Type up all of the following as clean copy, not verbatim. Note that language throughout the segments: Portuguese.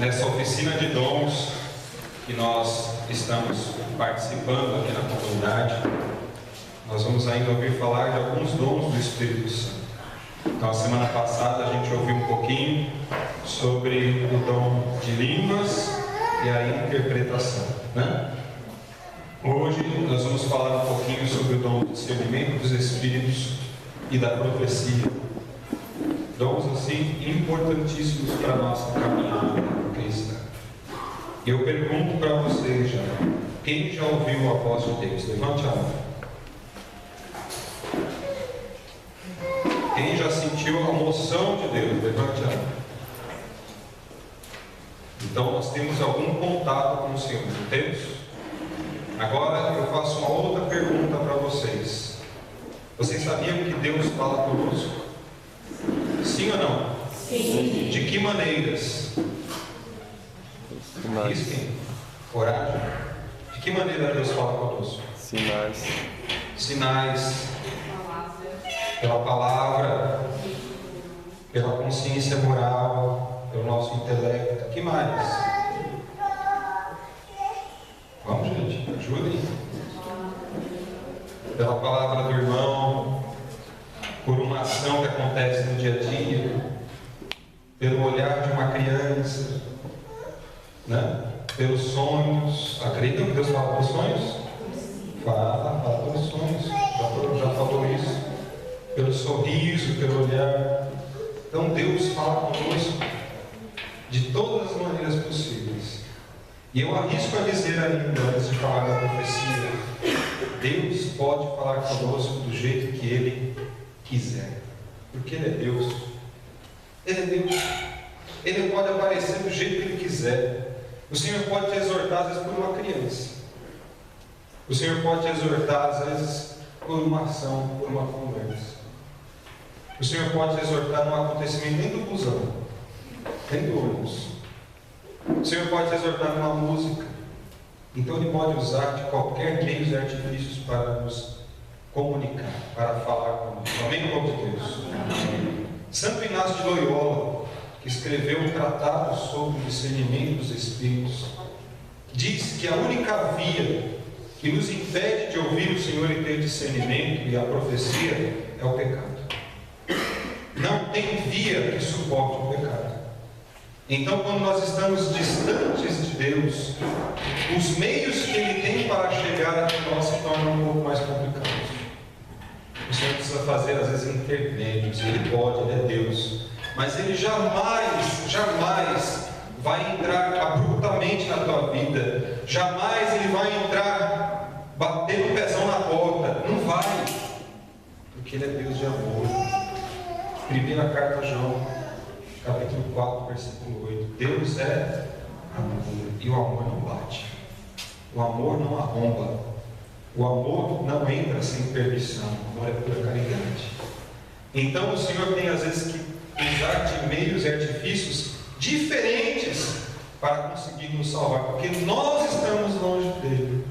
nessa oficina de dons que nós estamos participando aqui na comunidade, nós vamos ainda ouvir falar de alguns dons do Espírito Santo. Então, a semana passada a gente ouviu um pouquinho sobre o dom de línguas e a interpretação, né? Hoje nós vamos falar um pouquinho sobre o dom do discernimento dos Espíritos e da profecia. Dons assim importantíssimos para a nossa caminhada cristã. Eu pergunto para vocês já, quem já ouviu a voz de Deus? Levante a mão. Quem já sentiu a moção de Deus? Levante a mão. Então nós temos algum contato com o Senhor, não temos? Agora eu faço uma outra pergunta para vocês. Vocês sabiam que Deus fala conosco? Sim ou não? Sim. De que maneiras? Risquem. Coragem. De que maneira Deus fala conosco? Sinais. Sinais. Pela palavra. Pela consciência moral. Pelo nosso intelecto. Que mais? Vamos, gente. Ajudem. Pela palavra do irmão. Por uma ação que acontece no dia a dia, pelo olhar de uma criança, né? Pelos sonhos. Acreditam que Deus fala pelos sonhos? Fala pelos sonhos, já falou isso. Pelo sorriso, pelo olhar. Então Deus fala conosco de todas as maneiras possíveis. E eu arrisco a dizer ainda, antes de falar da profecia, Deus pode falar conosco do jeito que Ele quiser, porque Ele é Deus. Ele é Deus. Ele pode aparecer do jeito que Ele quiser. O Senhor pode te exortar às vezes por uma criança. O Senhor pode te exortar às vezes por uma ação, por uma conversa. O Senhor pode te exortar num acontecimento dentro do busão, dentro do ônibus. O Senhor pode te exortar numa música. Então Ele pode usar de qualquer meio e artifícios para nos comunicar, para falar conosco. Amém, povo de Deus? Amém. Santo Inácio de Loyola, que escreveu um tratado sobre o discernimento dos Espíritos, diz que a única via que nos impede de ouvir o Senhor e ter discernimento e a profecia é o pecado. Não tem via que suporte o pecado. Então, quando nós estamos distantes de Deus, os meios que Ele tem para chegar até nós se tornam um pouco mais complicados. O Senhor precisa fazer, às vezes, intermédios. Ele pode, Ele é Deus. Mas Ele jamais vai entrar abruptamente na tua vida. Jamais Ele vai entrar batendo o pezão na porta. Não vai. Porque Ele é Deus de amor. Primeira carta a João, capítulo 4, versículo 8. Deus é amor. E o amor não bate. O amor não arromba. O amor não entra sem permissão. O amor é pura caridade. Então o Senhor tem às vezes que usar de meios e artifícios diferentes para conseguir nos salvar, porque nós estamos longe dele.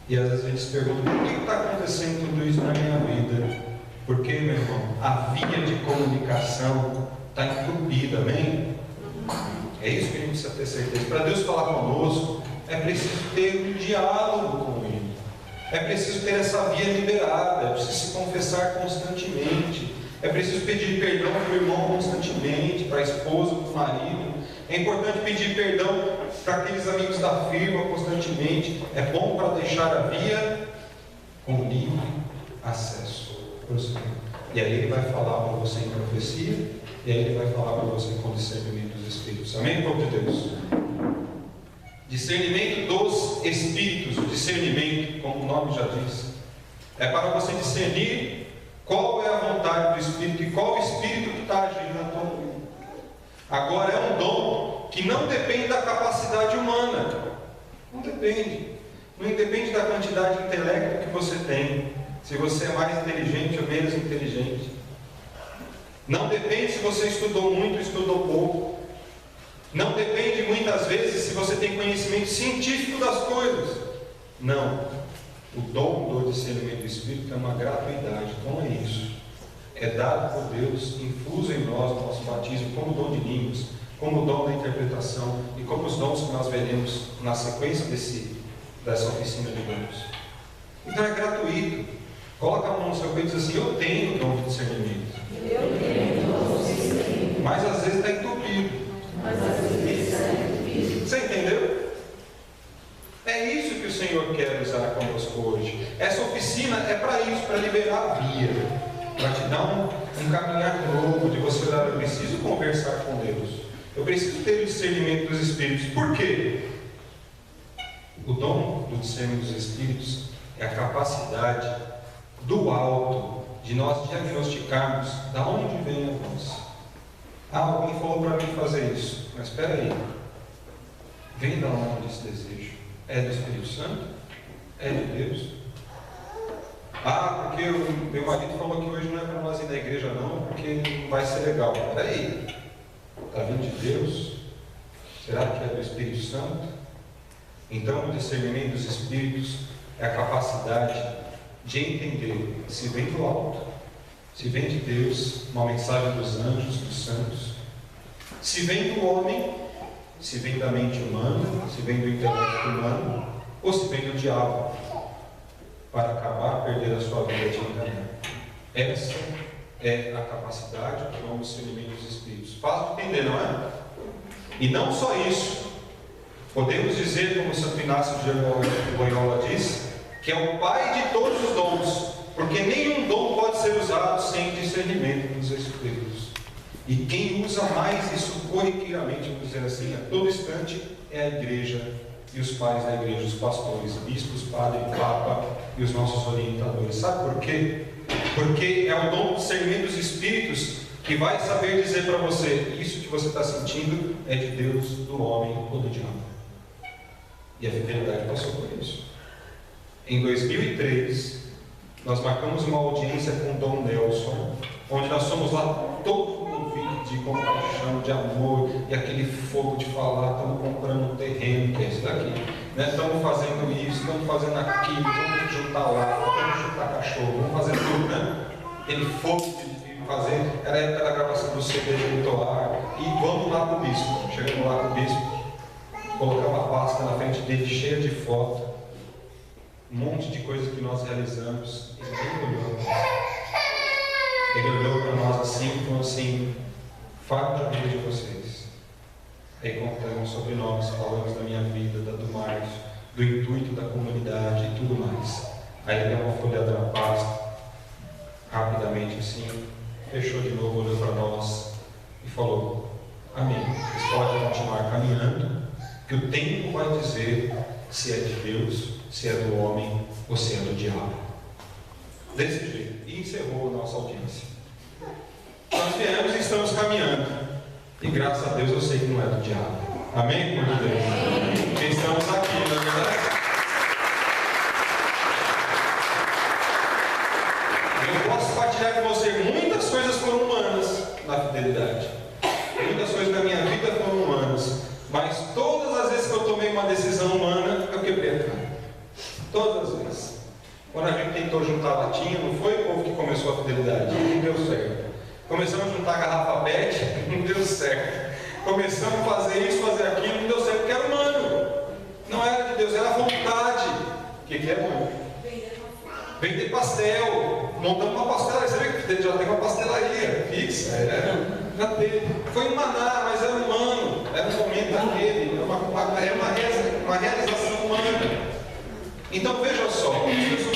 E às vezes a gente se pergunta: por que está acontecendo tudo isso na minha vida? Porque, meu irmão, a via de comunicação está entupida, amém? É isso que a gente precisa ter certeza. Para Deus falar conosco, é preciso ter um diálogo com Ele. É preciso ter essa via liberada, é preciso se confessar constantemente, é preciso pedir perdão para o irmão constantemente, para a esposa, para o marido. É importante pedir perdão para aqueles amigos da firma constantemente. É bom para deixar a via com livre acesso para o Senhor. E aí Ele vai falar para você em profecia, e aí Ele vai falar para você com discernimento dos Espíritos. Amém, povo de Deus? Discernimento dos Espíritos, o discernimento, como o nome já diz, é para você discernir qual é a vontade do Espírito e qual o Espírito que está agindo na tua vida. Agora, é um dom que não depende da capacidade humana. Não depende. Não depende da quantidade de intelecto que você tem, se você é mais inteligente ou menos inteligente. Não depende se você estudou muito ou estudou pouco. Não depende muitas vezes se você tem conhecimento científico das coisas. Não. O dom do discernimento do Espírito é uma gratuidade. Então é isso. É dado por Deus, infuso em nós, no nosso batismo, como dom de línguas, como dom da interpretação, outros dons que nós veremos na sequência dessa oficina de dons. Então é gratuito. Coloca a mão no seu peito e diz assim: eu tenho o dom de discernimento. Eu tenho o dom de discernimento. Mas às vezes está entupido. Você entendeu? É isso que o Senhor quer usar conosco hoje. Essa oficina é para isso, para liberar a via, para te dar um caminhar novo, de você dar, eu preciso conversar com Deus, eu preciso ter o discernimento dos Espíritos. Por quê? O dom do discernimento dos Espíritos é a capacidade do alto de nós diagnosticarmos da onde vem a voz. Alguém falou para mim fazer isso, mas espera aí, vem da onde esse desejo? É do Espírito Santo? É de Deus? Porque o meu marido falou que hoje não é para nós ir na igreja não, porque não vai ser legal. Espera aí, está vindo de Deus? Será que é do Espírito Santo? Então o discernimento dos Espíritos é a capacidade de entender se vem do alto, se vem de Deus, uma mensagem dos anjos, dos santos, se vem do homem, se vem da mente humana, se vem do intelecto humano, ou se vem do diabo, para acabar, perder a sua vida de enganar. Essa é a capacidade do dom do discernimento dos Espíritos. Fácil de entender, não é? E não só isso, podemos dizer, como Santo Inácio de Loyola diz, que é o pai de todos os dons, porque nenhum dom pode ser usado sem discernimento dos Espíritos. E quem usa mais isso corriqueiramente, vamos dizer assim, a todo instante, é a igreja e os pais da igreja, os pastores, bispos, padre, papa e os nossos orientadores. Sabe por quê? Porque é o dom do discernimento dos Espíritos que vai saber dizer para você: isso que você está sentindo é de Deus, do homem ou do diabo. E a fidelidade passou por isso. Em 2003, nós marcamos uma audiência com o Dom Nelson, onde nós fomos lá todo movido de compaixão, de amor, e aquele fogo de falar: estamos comprando um terreno, que é esse daqui, né? Estamos fazendo isso, estamos fazendo aquilo, vamos juntar lá, vamos juntar cachorro, vamos fazer tudo, né? Aquele fogo de fazer, era a época da gravação do CD de Litoar, e vamos lá para o bispo. Chegamos lá para o bispo, colocamos a pasta na frente dele cheia de foto, um monte de coisa que nós realizamos, e ele olhou para nós assim e falou assim: fale da vida de vocês. Aí contamos sobre nós, falamos da minha vida, da do Márcio, do intuito da comunidade e tudo mais. Aí ele deu uma folhada na pasta, rapidamente assim, fechou de novo, olhou para nós e falou: amém, vocês podem continuar caminhando, que o tempo vai dizer se é de Deus, se é do homem ou se é do diabo. Desse jeito. E encerrou a nossa audiência. Nós viemos e estamos caminhando. E graças a Deus eu sei que não é do diabo. Amém, por Deus? Que estamos aqui, não é verdade? Eu posso partilhar com você, muitas coisas foram humanas na fidelidade. Muitas coisas da minha vida foram humanas. Mas todas as vezes que eu tomei uma decisão humana, eu quebrei a cara. Todas as vezes. Quando a gente tentou juntar a latinha, não foi o povo que começou a fidelidade, não deu certo. Começamos a juntar a garrafa PET, não deu certo. Começamos a fazer isso, fazer aquilo, não deu certo, porque era humano. Não era de Deus, era a vontade. O que é humano? Vender pastel. Montamos uma pastelaria. Você vê que já tem uma pastelaria fixa. Já teve. Foi um maná, mas era humano. Era um momento daquele. Era uma realização humana. Então veja só, isso é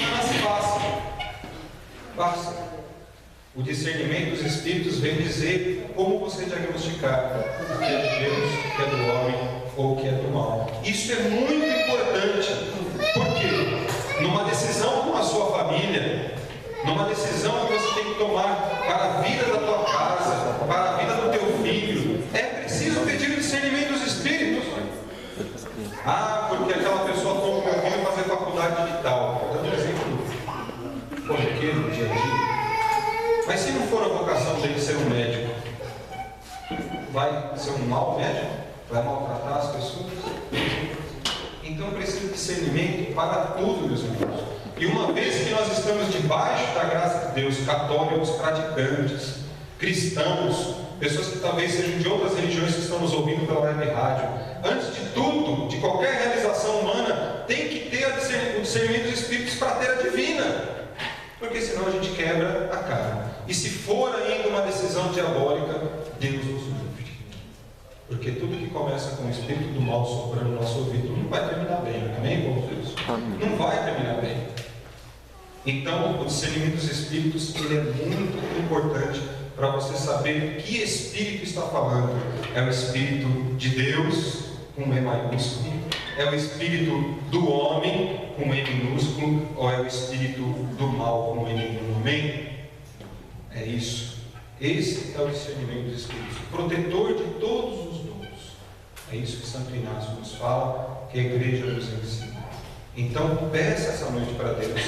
fácil. O discernimento dos Espíritos vem dizer como você diagnosticar o que é de Deus, o que é do homem ou o que é do mal. Isso é muito importante, porque numa decisão com a sua família, numa decisão que você tem que tomar para a vida da tua casa, para a vida do teu filho, é preciso pedir o discernimento dos Espíritos. Porque aquela pessoa falou que eu vou fazer faculdade digital. Estou dando um exemplo corriqueiro do dia a dia. Mas se não for a vocação dele ser um médico, vai ser um mau médico? Vai maltratar as pessoas? Então precisa de discernimento para tudo, meus irmãos. E uma vez que nós estamos debaixo da graça de Deus, católicos, praticantes, cristãos, pessoas que talvez sejam de outras religiões que estão nos ouvindo pela web rádio, antes de senão a gente quebra a cara. E se for ainda uma decisão diabólica, Deus nos livre. Porque tudo que começa com o espírito do mal soprando no nosso ouvido não vai terminar bem. Amém, povo de Deus? Não vai terminar bem. Então, o discernimento dos espíritos, ele é muito importante para você saber que espírito está falando. É o espírito de Deus, com E maiúsculo? É o espírito do homem, com E minúsculo? Ou é o espírito do mal, com E minúsculo? Amém? É isso. Esse é o discernimento dos espíritos, protetor de todos os dons. É isso que Santo Inácio nos fala, que a igreja nos ensina. Então, peça essa noite para Deus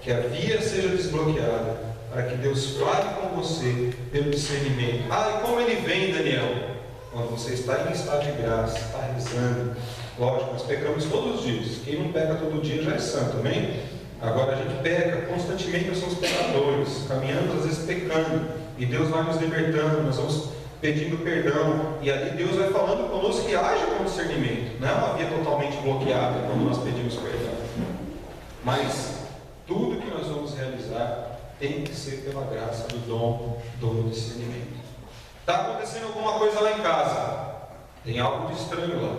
que a via seja desbloqueada, para que Deus fale com você pelo discernimento. E como ele vem, Daniel? Quando você está em estado de graça, está rezando. Lógico, nós pecamos todos os dias. Quem não peca todo dia já é santo, amém? Agora a gente peca constantemente, nós somos pecadores, caminhamos às vezes pecando, e Deus vai nos libertando, nós vamos pedindo perdão, e ali Deus vai falando conosco e age com discernimento. Não é uma via totalmente bloqueada quando nós pedimos perdão, mas tudo que nós vamos realizar tem que ser pela graça do dom do discernimento. Está acontecendo alguma coisa lá em casa, tem algo de estranho lá.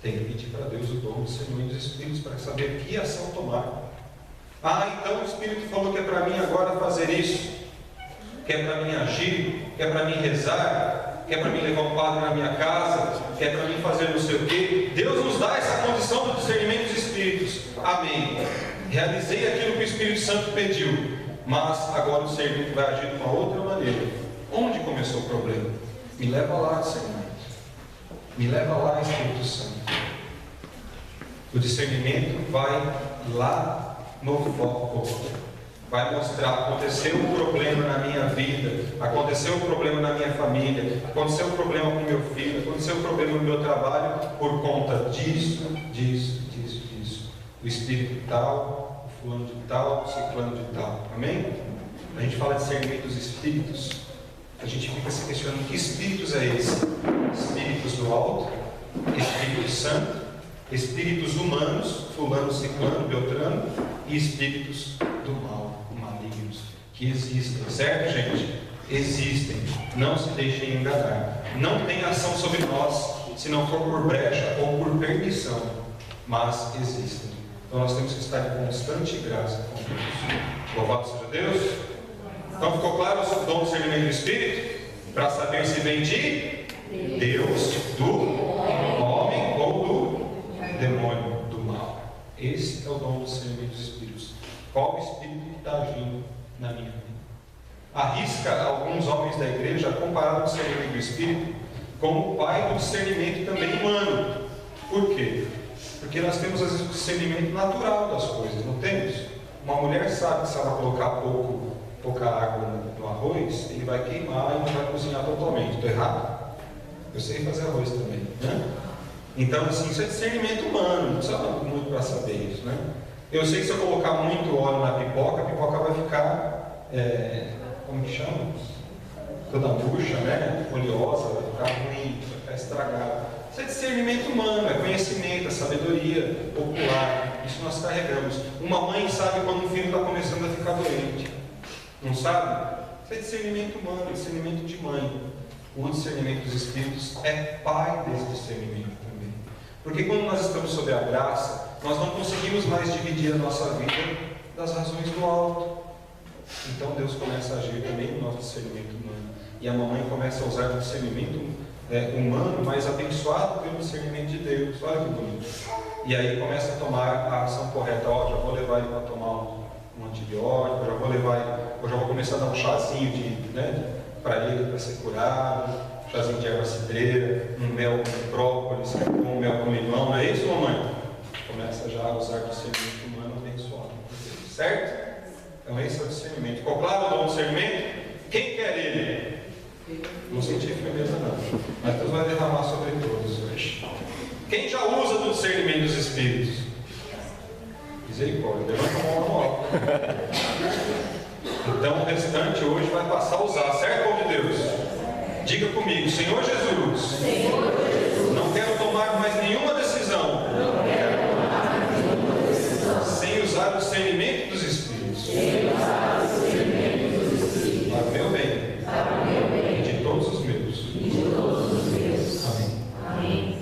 Tem que pedir para Deus o dom do discernimento dos espíritos para saber que ação tomar. Então o Espírito falou que é para mim agora fazer isso, que é para mim agir, que é para mim rezar, que é para mim levar um padre na minha casa, que é para mim fazer não sei o quê. Deus nos dá essa condição do discernimento dos espíritos. Amém. Realizei aquilo que o Espírito Santo pediu, mas agora o discernimento vai agir de uma outra maneira. Onde começou o problema? Me leva lá, discernimento. Me leva lá, Espírito Santo. O discernimento vai lá no foco. Vai mostrar, aconteceu um problema na minha vida, aconteceu um problema na minha família, aconteceu um problema com meu filho, aconteceu um problema no meu trabalho, por conta disso. O espírito tal, o fulano de tal, o ciclano de tal. Amém? A gente fala de discernimento dos espíritos, a gente fica se questionando que espíritos é esse? Espíritos do alto, Espírito Santo, espíritos humanos, fulano, ciclano, beltrano, e espíritos do mal, malignos, que existem, certo, gente? Existem, não se deixem enganar. Não tem ação sobre nós, se não for por brecha ou por permissão, mas existem. Então nós temos que estar em constante graça com Deus. Louvado seja Deus. Então ficou claro o dom do discernimento do Espírito? Para saber se vem de Deus, do homem ou do demônio, do mal. Esse é o dom do discernimento dos Espíritos. Qual o Espírito que está agindo na minha vida? Arrisca alguns homens da igreja comparar o discernimento do Espírito como o pai do discernimento também humano. Por quê? Porque nós temos às vezes o discernimento natural das coisas, não temos? Uma mulher sabe que se ela colocar pouca água no arroz, ele vai queimar e não vai cozinhar totalmente. Estou errado? Eu sei fazer arroz também, né? Então, assim, isso é discernimento humano, não precisa muito para saber isso, né? Eu sei que se eu colocar muito óleo na pipoca, a pipoca vai ficar, como que chama? Toda murcha, né? Oleosa, vai ficar ruim, vai ficar estragada. Isso é discernimento humano, é conhecimento, é sabedoria popular. Isso nós carregamos. Uma mãe sabe quando um filho está começando a ficar doente. Não sabe? Isso é discernimento humano, discernimento de mãe. O discernimento dos espíritos é pai desse discernimento também. Porque quando nós estamos sob a graça, nós não conseguimos mais dividir a nossa vida das razões do alto. Então Deus começa a agir também no nosso discernimento humano. E a mamãe começa a usar o discernimento humano, mas abençoado pelo discernimento de Deus. Olha que bonito. E aí começa a tomar a ação correta. Já vou levar ele para tomar um antibiótico, já vou começar a dar um chazinho para ele, para ser curado, um chazinho de erva cidreira, um mel com própolis, um mel com limão. Não é isso, mamãe? Começa já a usar o discernimento humano abençoado por Deus. Certo? Então esse é o discernimento. Ficou claro o dom do discernimento? Quem quer ele? Não senti firmeza não, mas Deus vai derramar sobre todos hoje. Quem já usa do discernimento dos espíritos? Misericórdia, levanta a mão no alto. Então o restante hoje vai passar a usar, certo, povo de Deus? Diga comigo, Senhor Jesus, não quero tomar mais nenhuma decisão sem usar o discernimento dos espíritos.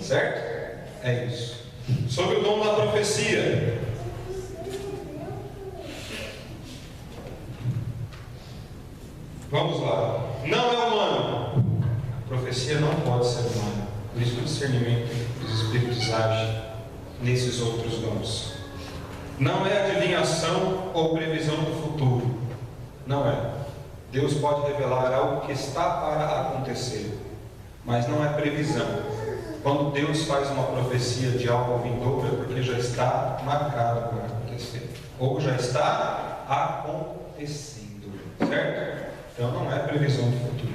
certo? É isso. Sobre o dom da profecia. Vamos lá. Não é humano. A profecia não pode ser humana. Por isso o discernimento dos Espíritos age nesses outros dons. Não é adivinhação ou previsão do futuro. Não é. Deus pode revelar algo que está para acontecer, mas não é previsão. Quando Deus faz uma profecia de algo vindouro, é porque já está marcado para acontecer, ou já está acontecendo, certo? Então não é previsão do futuro.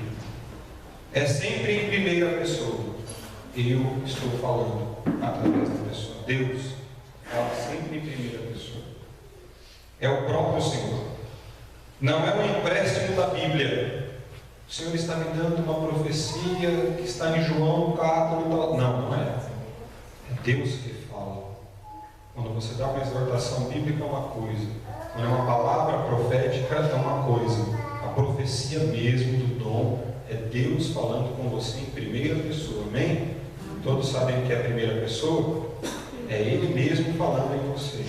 É sempre em primeira pessoa. Eu estou falando através da pessoa. Deus fala sempre em primeira pessoa. É o próprio Senhor. Não é um empréstimo da Bíblia. O Senhor está me dando uma profecia que está em João 4. Não, não é. É Deus que fala. Quando você dá uma exortação bíblica é uma coisa. Quando é uma palavra profética é uma coisa. A profecia mesmo do dom é Deus falando com você em primeira pessoa. Amém? Todos sabem que é a primeira pessoa? É Ele mesmo falando em você.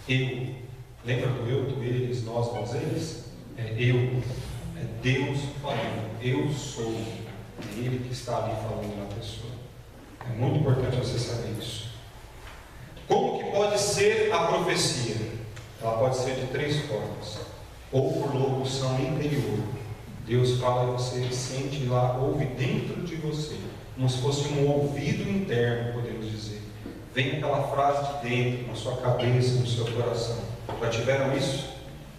Eu. Lembra do eu, do eles, nós, eles? É eu. É Deus falando. Eu sou. É Ele que está ali falando na pessoa. É muito importante você saber isso. Como que pode ser a profecia? Ela pode ser de 3 formas. Ou por locução interior. Deus fala e você sente lá, ouve dentro de você. Como se fosse um ouvido interno, podemos dizer. Vem aquela frase de dentro, na sua cabeça, no seu coração. Já tiveram isso?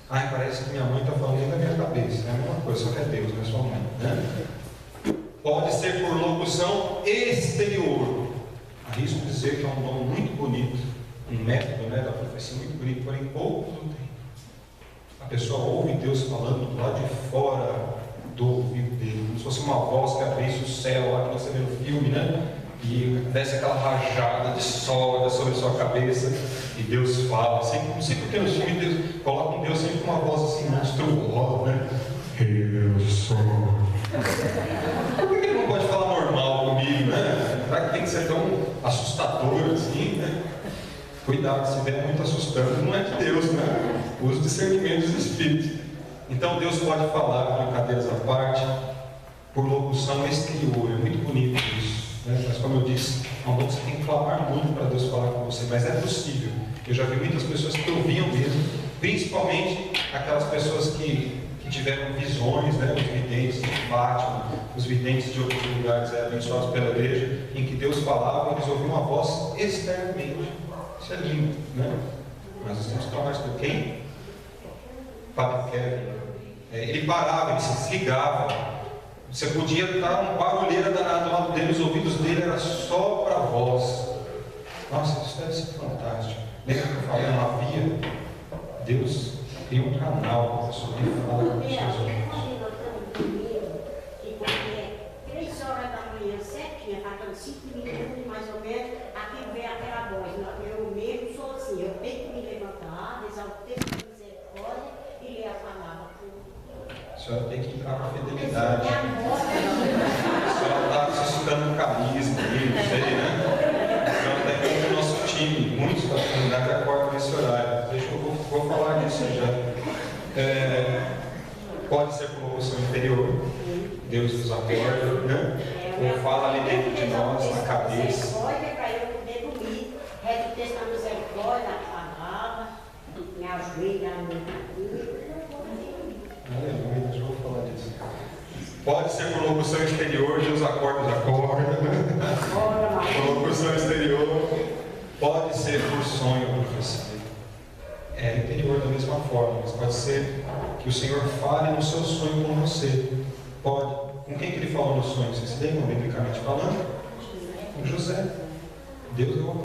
Ai, parece que minha mãe está falando dentro da minha cabeça. É a mesma coisa, só que é Deus, não é sua mãe. Né? Pode ser por locução exterior. Arrisco dizer que é um dom muito bonito, um método, né, da profecia muito bonito, porém pouco do tempo. A pessoa ouve Deus falando do lado de fora do ouvido dele, como se fosse uma voz que abrisse o céu, lá que você vê no filme, né? E desce aquela rajada de sol sobre a sua cabeça e Deus fala, assim, não sei porque nos filmes Deus coloca um Deus sempre com uma voz assim monstruosa, né? Eu sou. Por que ele não pode falar normal comigo, né? Será que tem que ser tão assustador assim, né? Cuidado, se vier muito assustando, não é de Deus, né? Usa o discernimento dos Espíritos. Então Deus pode falar, brincadeiras à parte, por locução exterior. É muito bonito isso. Mas como eu disse, é um dom que você tem que clamar muito para Deus falar com você, mas é possível. Eu já vi muitas pessoas que ouviam mesmo, principalmente aquelas pessoas que tiveram visões, né? Os videntes de Fátima, os videntes de outros lugares abençoados pela igreja, em que Deus falava, eles ouviam uma voz externamente. Isso é lindo, né? Mas nós temos que clamar por quem? Padre Kevin. Ele parava, ele se desligava. Você podia dar um barulheira danado lá dele, os ouvidos dele era só para a voz. Nossa, isso deve ser fantástico. Lembra que eu falei, não havia? Deus tem um canal para a pessoa que fala com os seus ouvidos. 3 horas da manhã, 7, faltando 5 minutos mais ou menos, aqui vem aquela voz. Eu mesmo sou assim, eu tenho que me levantar, rezar o texto de misericórdia e ler a palavra. A senhora tem que entrar com fidelidade. A senhora está suscitando carisma aí, não sei, né? A senhora está entrando no nosso time. Muitos da comunidade acordam nesse horário. Deixa eu vou falar disso já. Pode ser por locução interior. Deus nos acorda, né? Ou fala ali dentro de nós, na cabeça. Para eu poder dormir, rezo o texto da misericórdia, a palavra, me ajoelha, Aleluia, já vou falar disso. Pode ser por locução exterior, Deus acorda. Por locução exterior. Pode ser por sonho ou profecia. É interior da mesma forma, mas pode ser que o Senhor fale no seu sonho com você. Pode. Com quem que ele falou no sonho? Vocês se lembram, biblicamente falando? Com José. Deus é o